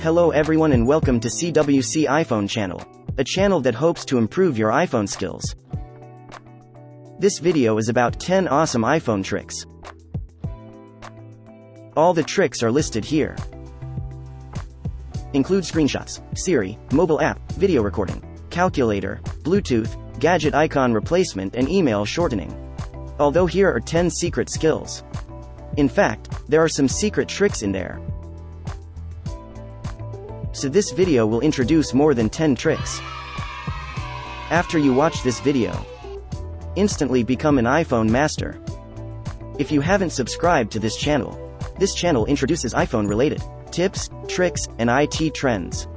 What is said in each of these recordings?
Hello everyone and welcome to CWC iPhone channel, a channel that hopes to improve your iPhone skills. This video is about 10 awesome iPhone tricks. All the tricks are listed here. Include screenshots, Siri, mobile app, video recording, calculator, Bluetooth, gadget icon replacement and email shortening. Although here are 10 secret skills. In fact, there are some secret tricks in there. So this video will introduce more than 10 tricks. After you watch this video, instantly become an iPhone master. If you haven't subscribed to this channel introduces iPhone-related tips, tricks, and IT trends.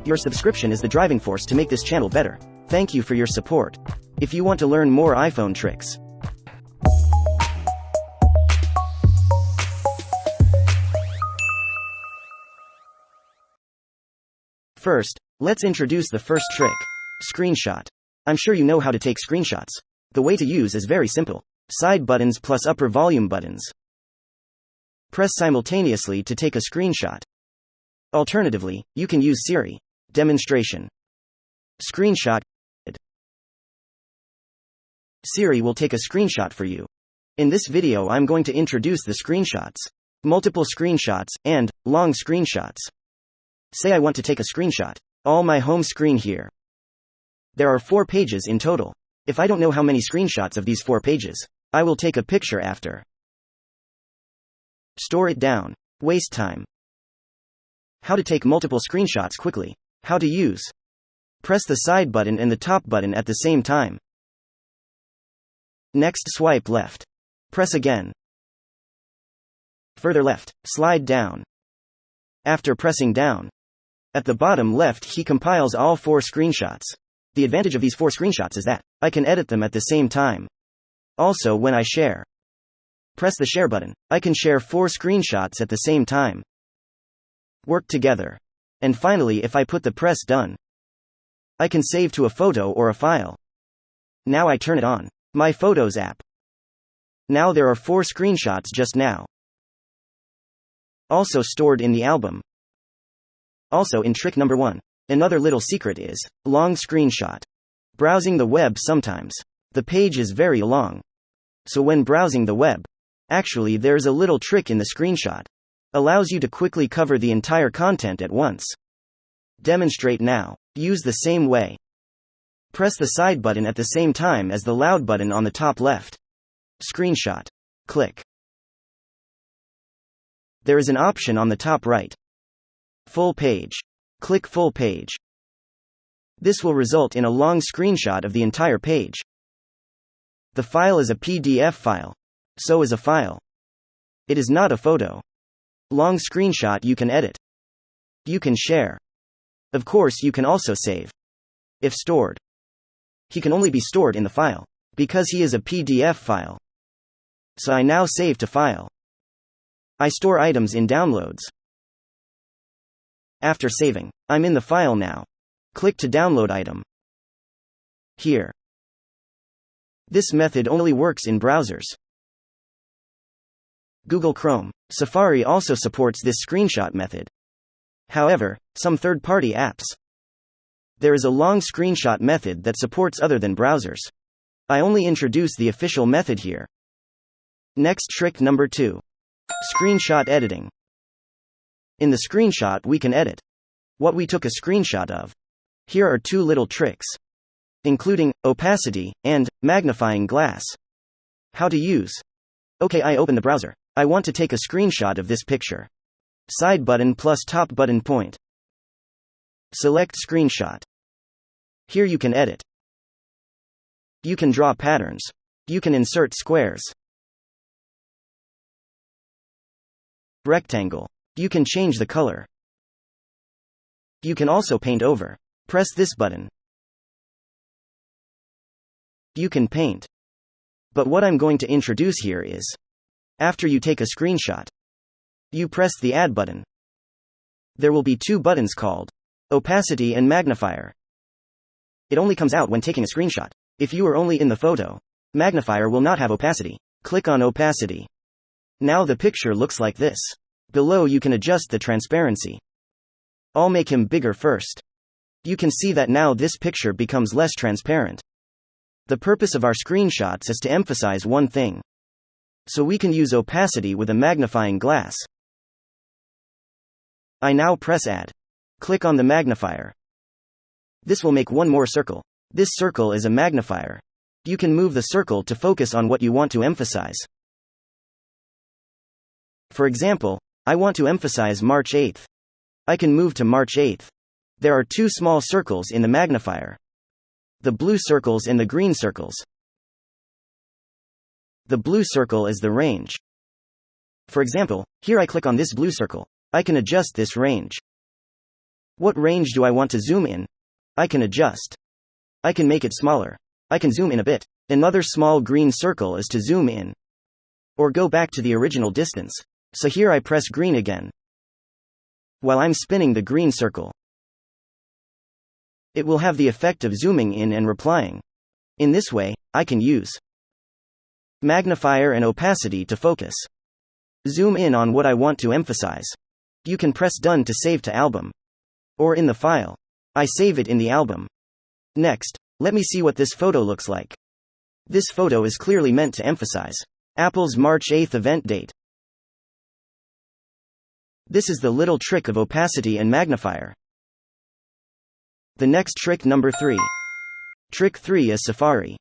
Your subscription is the driving force to make this channel better. Thank you for your support. If you want to learn more iPhone tricks, first, let's introduce the first trick, screenshot. I'm sure you know how to take screenshots. The way to use is very simple. Side buttons plus upper volume buttons. Press simultaneously to take a screenshot. Alternatively, you can use Siri. Demonstration. Screenshot. Siri will take a screenshot for you. In this video I'm going to introduce the screenshots. Multiple screenshots, and long screenshots. Say I want to take a screenshot. All my home screen here. There are 4 pages in total. If I don't know how many screenshots of these 4 pages, I will take a picture after. Store it down. Waste time. How to take multiple screenshots quickly. How to use. Press the side button and the top button at the same time. Next swipe left. Press again. Further left. Slide down. After pressing down, at the bottom left he compiles all 4 screenshots. The advantage of these 4 screenshots is that I can edit them at the same time. Also when I share, press the share button, I can share 4 screenshots at the same time. Work together. And finally if I put the press done, I can save to a photo or a file. Now I turn it on. My Photos app. Now there are 4 screenshots just now. Also stored in the album. Also in trick number 1. Another little secret is long screenshot. Browsing the web sometimes, the page is very long. So when browsing the web, actually there's a little trick in the screenshot. Allows you to quickly cover the entire content at once. Demonstrate now. Use the same way. Press the side button at the same time as the loud button on the top left. Screenshot. Click. There is an option on the top right. Full page. Click full page. This will result in a long screenshot of the entire page. The file is a PDF file. So is a file. It is not a photo. Long screenshot you can edit. You can share. Of course you can also save. If stored. He can only be stored in the file, because he is a PDF file. So I now save to file. I store items in downloads. After saving, I'm in the file now. Click to download item. Here. This method only works in browsers. Google Chrome, Safari also supports this screenshot method. However, some third-party apps. There is a long screenshot method that supports other than browsers. I only introduce the official method here. Next trick number 2. Screenshot editing. In the screenshot we can edit what we took a screenshot of. Here are 2 little tricks, including opacity and magnifying glass. How to use. Okay, I open the browser. I want to take a screenshot of this picture. Side button plus top button point. Select screenshot. Here you can edit. You can draw patterns. You can insert squares. Rectangle. You can change the color. You can also paint over. Press this button. You can paint. But what I'm going to introduce here is, after you take a screenshot, you press the add button. There will be 2 buttons called opacity and magnifier. It only comes out when taking a screenshot. If you are only in the photo, magnifier will not have opacity. Click on opacity. Now the picture looks like this. Below you can adjust the transparency. I'll make him bigger first. You can see that now this picture becomes less transparent. The purpose of our screenshots is to emphasize one thing. So we can use opacity with a magnifying glass. I now press Add. Click on the magnifier. This will make one more circle. This circle is a magnifier. You can move the circle to focus on what you want to emphasize. For example, I want to emphasize March 8th. I can move to March 8th. There are two small circles in the magnifier. The blue circles and the green circles. The blue circle is the range. For example, here I click on this blue circle. I can adjust this range. What range do I want to zoom in? I can adjust. I can make it smaller. I can zoom in a bit. Another small green circle is to zoom in. Or go back to the original distance. So here I press green again. While I'm spinning the green circle, it will have the effect of zooming in and replying. In this way, I can use magnifier and opacity to focus. Zoom in on what I want to emphasize. You can press Done to save to album. Or in the file. I save it in the album. Next, let me see what this photo looks like. This photo is clearly meant to emphasize Apple's March 8th event date. This is the little trick of opacity and magnifier. The next trick, number 3. Trick 3 is Safari.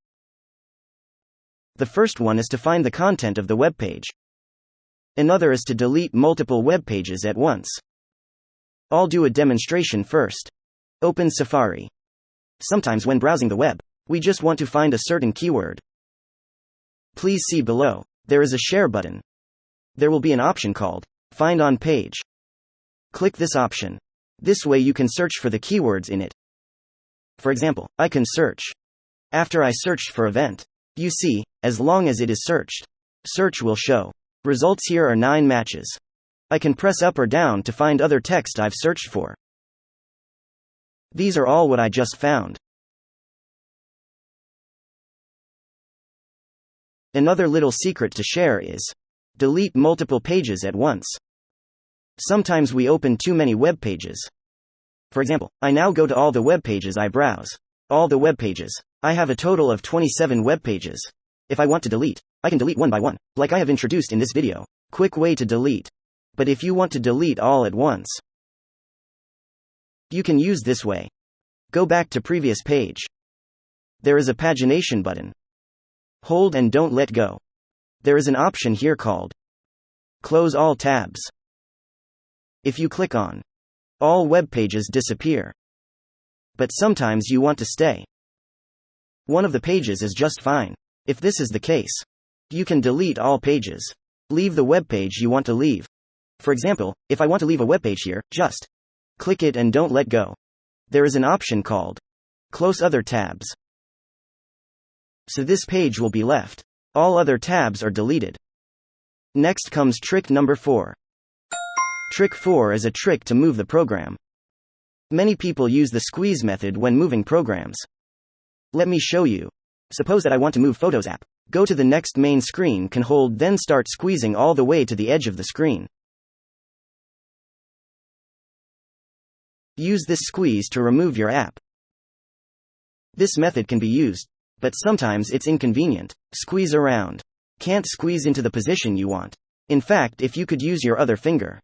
The first one is to find the content of the web page. Another is to delete multiple web pages at once. I'll do a demonstration first. Open Safari. Sometimes when browsing the web, we just want to find a certain keyword. Please see below. There is a share button. There will be an option called Find on Page. Click this option. This way you can search for the keywords in it. For example, I can search. After I searched for event, you see, as long as it is searched, search will show. Results here are 9 matches. I can press up or down to find other text I've searched for. These are all what I just found. Another little secret to share is delete multiple pages at once. Sometimes we open too many web pages. For example, I now go to all the web pages I browse. All the web pages. I have a total of 27 web pages. If I want to delete, I can delete one by one, like I have introduced in this video. Quick way to delete. But if you want to delete all at once, you can use this way. Go back to previous page. There is a pagination button. Hold and don't let go. There is an option here called Close all tabs. If you click on, all web pages disappear. But sometimes you want to stay. One of the pages is just fine. If this is the case, you can delete all pages. Leave the web page you want to leave. For example, if I want to leave a web page here, just click it and don't let go. There is an option called Close other tabs. So this page will be left. All other tabs are deleted. Next comes trick number 4. Trick 4 is a trick to move the program. Many people use the squeeze method when moving programs. Let me show you. Suppose that I want to move Photos app. Go to the next main screen, can hold, then start squeezing all the way to the edge of the screen. Use this squeeze to remove your app. This method can be used, but sometimes it's inconvenient. Squeeze around. Can't squeeze into the position you want. In fact, if you could use your other finger,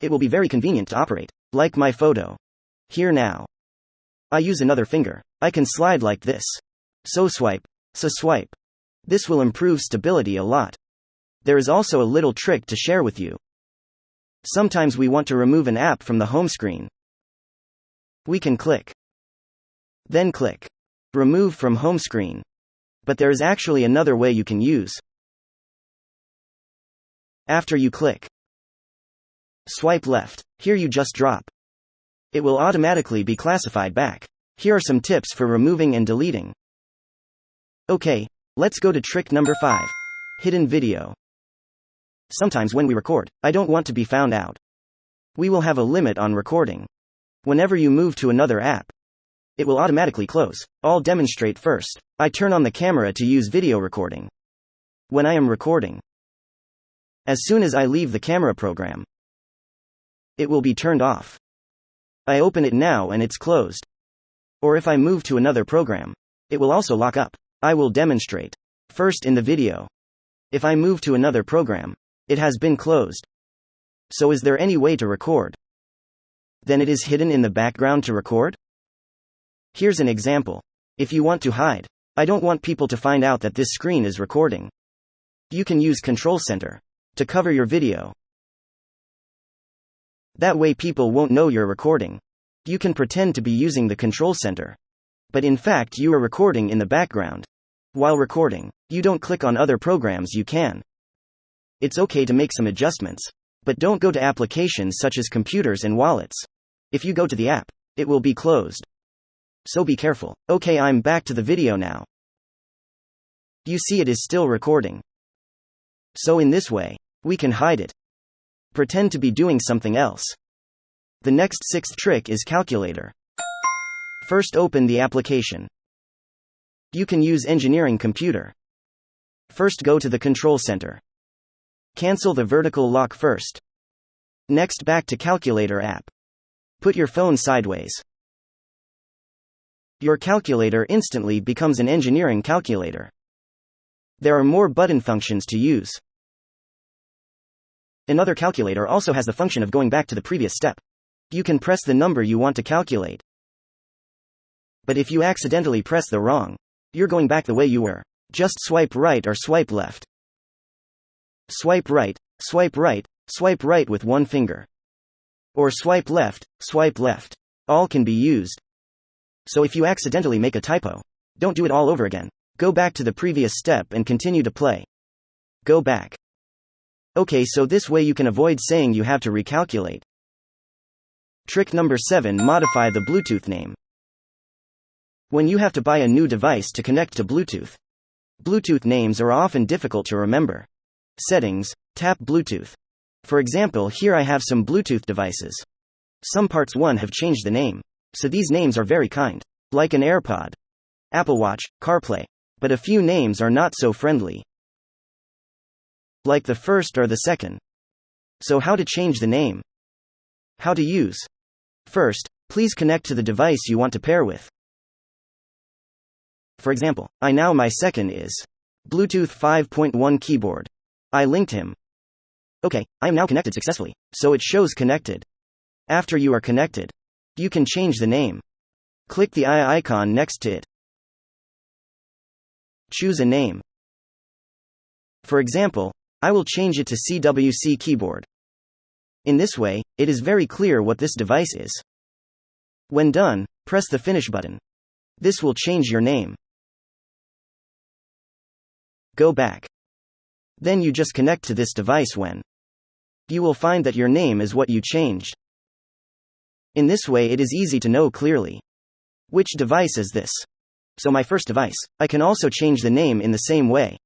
it will be very convenient to operate. Like my photo. Here now. I use another finger. I can slide like this. So swipe. So swipe. This will improve stability a lot. There is also a little trick to share with you. Sometimes we want to remove an app from the home screen. We can click. Then click Remove from home screen. But there is actually another way you can use. After you click, swipe left. Here you just drop. It will automatically be classified back. Here are some tips for removing and deleting. Okay, let's go to trick number 5. Hidden video. Sometimes when we record, I don't want to be found out. We will have a limit on recording. Whenever you move to another app, it will automatically close. I'll demonstrate first. I turn on the camera to use video recording. When I am recording, As soon as I leave the camera program, it will be turned off. I open it now and it's closed. Or if I move to another program, it will also lock up. I will demonstrate. First in the video. If I move to another program, it has been closed. So is there any way to record? Then it is hidden in the background to record? Here's an example. If you want to hide, I don't want people to find out that this screen is recording. You can use Control Center to cover your video. That way people won't know you're recording. You can pretend to be using the Control Center, but in fact you are recording in the background. While recording, you don't click on other programs you can. It's okay to make some adjustments, but don't go to applications such as computers and wallets. If you go to the app, it will be closed. So be careful. Okay, I'm back to the video now. You see it is still recording. So in this way, we can hide it. Pretend to be doing something else. The next sixth trick is calculator. First open the application. You can use engineering computer. First go to the Control Center. Cancel the vertical lock first. Next back to calculator app. Put your phone sideways. Your calculator instantly becomes an engineering calculator. There are more button functions to use. Another calculator also has the function of going back to the previous step. You can press the number you want to calculate. But if you accidentally press the wrong, you're going back the way you were. Just swipe right or swipe left. Swipe right, swipe right, swipe right with one finger. Or swipe left, swipe left. All can be used. So if you accidentally make a typo, don't do it all over again. Go back to the previous step and continue to play. Go back. Okay, so this way you can avoid saying you have to recalculate. Trick number 7: modify the Bluetooth name. When you have to buy a new device to connect to Bluetooth, Bluetooth names are often difficult to remember. Settings, tap Bluetooth. For example, here I have some Bluetooth devices. Some parts 1 have changed the name. So these names are very kind. Like an AirPod, Apple Watch, CarPlay. But a few names are not so friendly. Like the first or the second. So how to change the name? How to use? First, please connect to the device you want to pair with. For example, my second is Bluetooth 5.1 keyboard. I linked him. Okay, I am now connected successfully, so it shows connected. After you are connected, you can change the name. Click the eye icon next to it. Choose a name. For example, I will change it to CWC keyboard. In this way, it is very clear what this device is. When done, press the finish button. This will change your name. Go back. Then you just connect to this device when you will find that your name is what you changed. In this way it is easy to know clearly which device is this. So my first device, I can also change the name in the same way.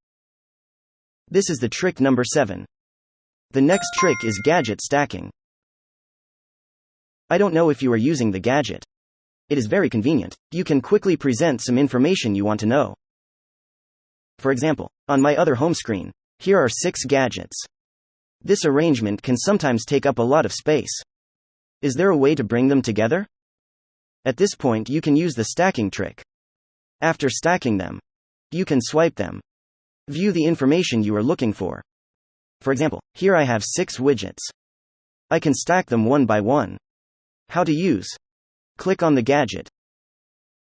This is the trick number 7. The next trick is gadget stacking. I don't know if you are using the gadget. It is very convenient. You can quickly present some information you want to know. For example, on my other home screen, here are 6 gadgets. This arrangement can sometimes take up a lot of space. Is there a way to bring them together? At this point you can use the stacking trick. After stacking them, you can swipe them. View the information you are looking for. For example, here I have 6 widgets. I can stack them one by one. How to use? Click on the gadget.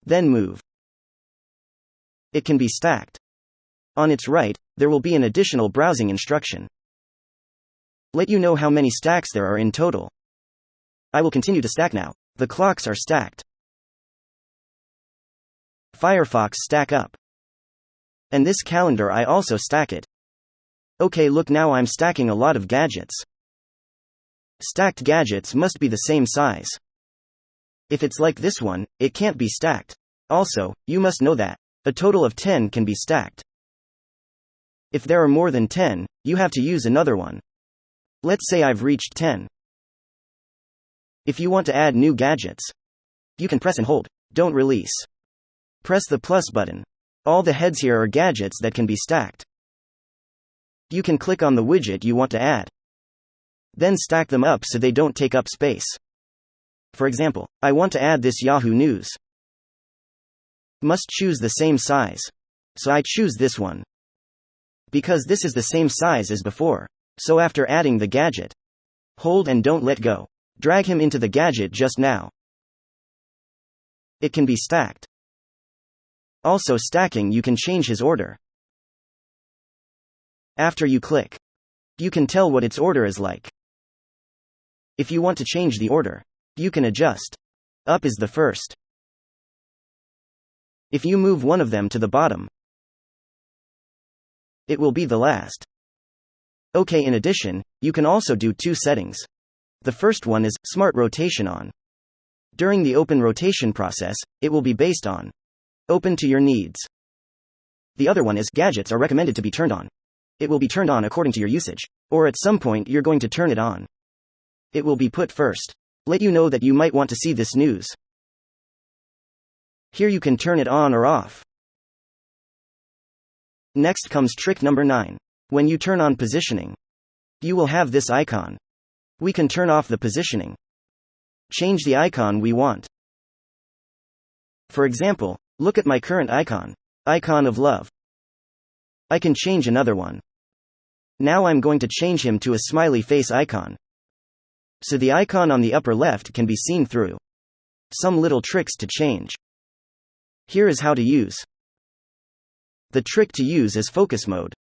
Then move. It can be stacked. On its right, there will be an additional browsing instruction. Let you know how many stacks there are in total. I will continue to stack now. The clocks are stacked. Firefox stack up. And this calendar I also stack it. Okay, look, now I'm stacking a lot of gadgets. Stacked gadgets must be the same size. If it's like this one, it can't be stacked. Also, you must know that a total of 10 can be stacked. If there are more than 10, you have to use another one. Let's say I've reached 10. If you want to add new gadgets, you can press and hold. Don't release. Press the plus button. All the heads here are gadgets that can be stacked. You can click on the widget you want to add. Then stack them up so they don't take up space. For example, I want to add this Yahoo News. Must choose the same size. So I choose this one. Because this is the same size as before. So after adding the gadget, hold and don't let go. Drag him into the gadget just now. It can be stacked. Also stacking, you can change his order. After you click, you can tell what its order is like. If you want to change the order, you can adjust. Up is the first. If you move one of them to the bottom, it will be the last. Okay, in addition, you can also do two settings. The first one is Smart Rotation On. During the open rotation process, it will be based on open to your needs. The other one is Gadgets are recommended to be turned on. It will be turned on according to your usage. Or at some point you're going to turn it on. It will be put first. Let you know that you might want to see this news. Here you can turn it on or off. Next comes trick number 9. When you turn on positioning, you will have this icon. We can turn off the positioning. Change the icon we want. For example, look at my current icon. Icon of love. I can change another one. Now I'm going to change him to a smiley face icon. So the icon on the upper left can be seen through. Some little tricks to change. Here is how to use. The trick to use is focus mode.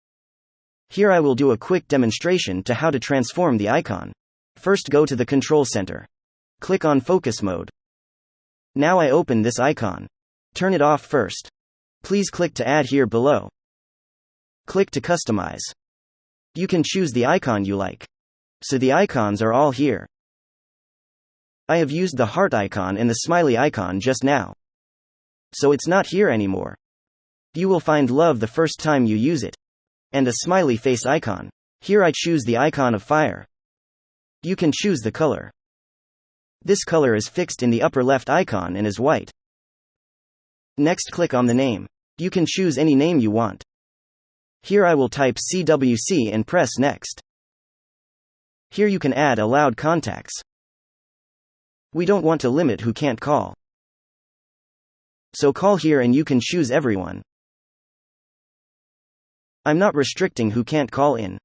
Here I will do a quick demonstration to how to transform the icon. First go to the control center. Click on focus mode. Now I open this icon. Turn it off first. Please click to add here below. Click to customize. You can choose the icon you like. So the icons are all here. I have used the heart icon and the smiley icon just now. So it's not here anymore. You will find love the first time you use it. And a smiley face icon. Here I choose the icon of fire. You can choose the color. This color is fixed in the upper left icon and is white. Next click on the name. You can choose any name you want. Here I will type CWC and press next. Here you can add allowed contacts. We don't want to limit who can't call. So call here and you can choose everyone. I'm not restricting who can't call in.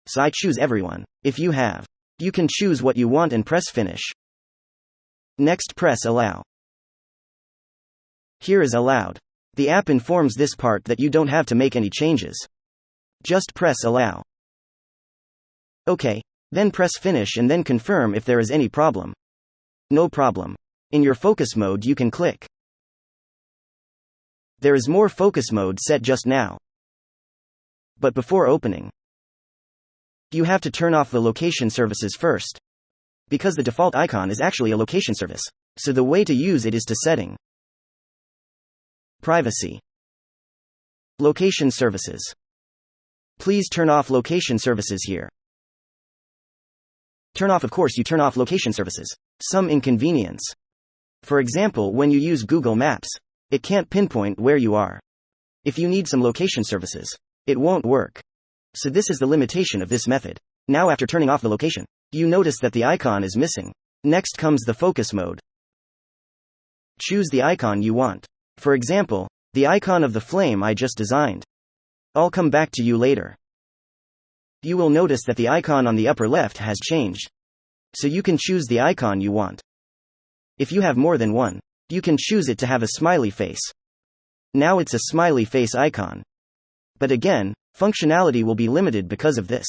So I choose everyone. If you have, you can choose what you want and press finish. Next press allow. Here is allowed. The app informs this part that you don't have to make any changes. Just press allow. Okay. Then press finish and then confirm if there is any problem. No problem. In your focus mode you can click. There is more focus mode set just now. But before opening, you have to turn off the location services first. Because the default icon is actually a location service. So the way to use it is to setting. Privacy. Location services. Please turn off location services here. Turn off, of course, you turn off location services. Some inconvenience. For example, when you use Google Maps, it can't pinpoint where you are. If you need some location services, it won't work. So this is the limitation of this method. Now after turning off the location, you notice that the icon is missing. Next comes the focus mode. Choose the icon you want. For example, the icon of the flame I just designed. I'll come back to you later. You will notice that the icon on the upper left has changed. So you can choose the icon you want. If you have more than one, you can choose it to have a smiley face. Now it's a smiley face icon. But again, functionality will be limited because of this.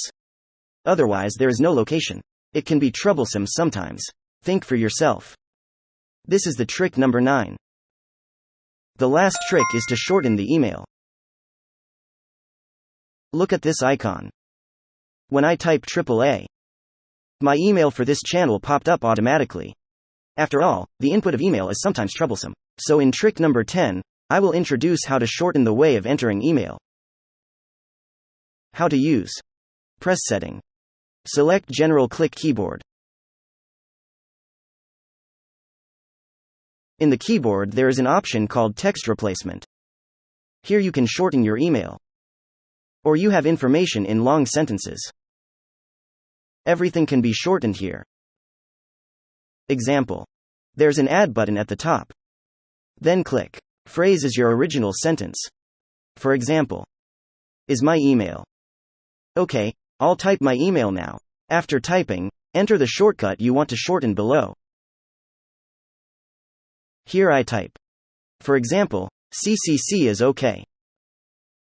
Otherwise there is no location. It can be troublesome sometimes. Think for yourself. This is the trick number 9. The last trick is to shorten the email. Look at this icon. When I type AAA, my email for this channel popped up automatically. After all, the input of email is sometimes troublesome. So in trick number 10, I will introduce how to shorten the way of entering email. How to use. Press setting. Select general, click keyboard. In the keyboard there is an option called text replacement. Here you can shorten your email. Or you have information in long sentences. Everything can be shortened here. Example. There's an add button at the top. Then click. Phrase is your original sentence. For example, is my email. Okay, I'll type my email now. After typing, enter the shortcut you want to shorten below. Here I type. For example, CCC is okay.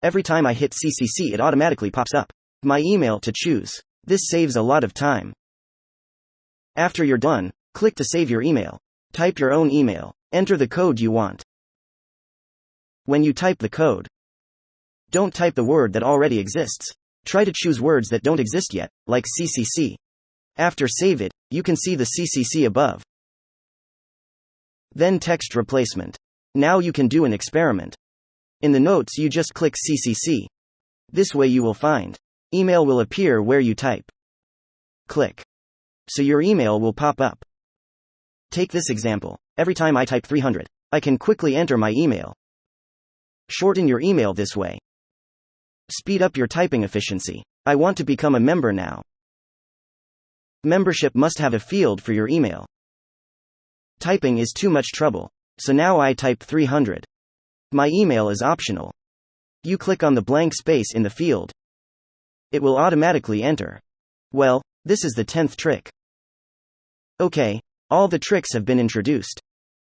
Every time I hit CCC, it automatically pops up my email to choose. This saves a lot of time. After you're done, click to save your email. Type your own email. Enter the code you want. When you type the code, don't type the word that already exists. Try to choose words that don't exist yet, like CCC. After save it, you can see the CCC above. Then text replacement. Now you can do an experiment. In the notes you just click CCC. This way you will find email will appear where you type. Click. So your email will pop up. Take this example. Every time I type 300, I can quickly enter my email. Shorten your email this way. Speed up your typing efficiency. I want to become a member now. Membership must have a field for your email. Typing is too much trouble, so now I type 300. My email is optional. You click on the blank space in the field. It will automatically enter. Well, this is the 10th trick. Okay, all the tricks have been introduced.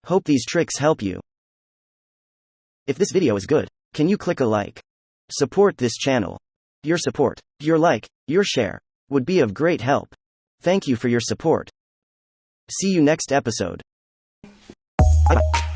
Hope these tricks help you. If this video is good, can you click a like? Support this channel. Your support, your like, your share, would be of great help. Thank you for your support. See you next episode. Bye.